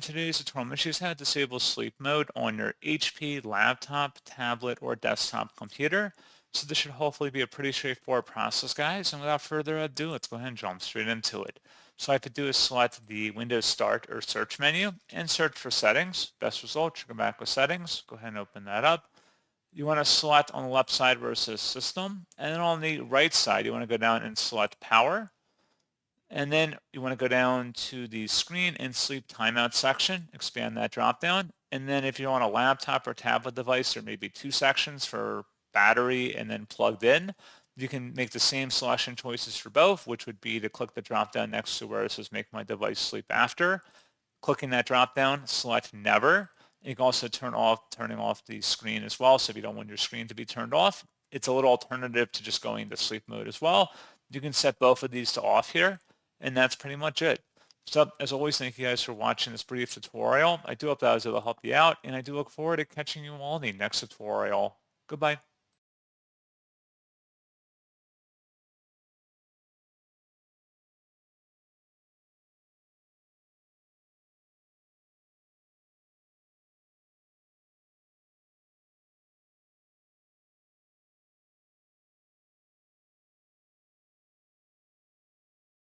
in today's tutorial, I'm going to show you how to disable sleep mode on your HP laptop, tablet, or desktop computer. So this should hopefully be a pretty straightforward process, guys. And without further ado, let's go ahead and jump straight into it. So all I have to do is select the Windows Start or Search menu and search for Settings. Best result, you go back with Settings. Go ahead and open that up. You want to select on the left side where it says System. And then on the right side, you want to go down and select Power. And then you want to go down to the screen and sleep timeout section, expand that drop down. And then if you're on a laptop or tablet device, there may be two sections for battery and then plugged in. You can make the same selection choices for both, which would be to click the drop down next to where it says make my device sleep after. Clicking that drop down, select never. You can also turning off the screen as well. So if you don't want your screen to be turned off, it's a little alternative to just going into sleep mode as well. You can set both of these to off here. And that's pretty much it. So as always, thank you guys for watching this brief tutorial. I do hope that I was able to help you out, and I do look forward to catching you all in the next tutorial. Goodbye.